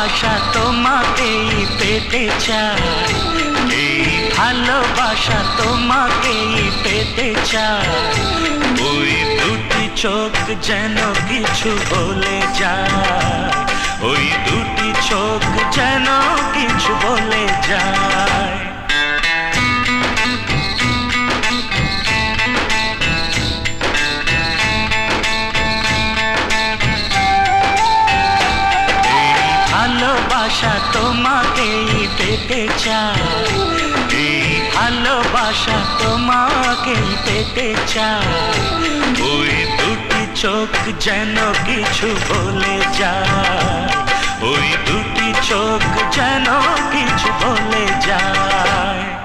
ভালোবাসা তোমাকেই পেতে চায়, এই ভালোবাসা তোমাকেই পেতে চায়। ওই দুটি চোখ যেন কিছু বলে যায়, ওই দুটি চোখ যেন কিছু বলে যায়। ভালোবাসা তোমাকেই পেতে চায়, এই ভালোবাসা তোমাকেই পেতে চায়। ওই দুটি চোখ যেন কিছু বলে যায়, ওই দুটি চোখ যেন কিছু বলে যায়।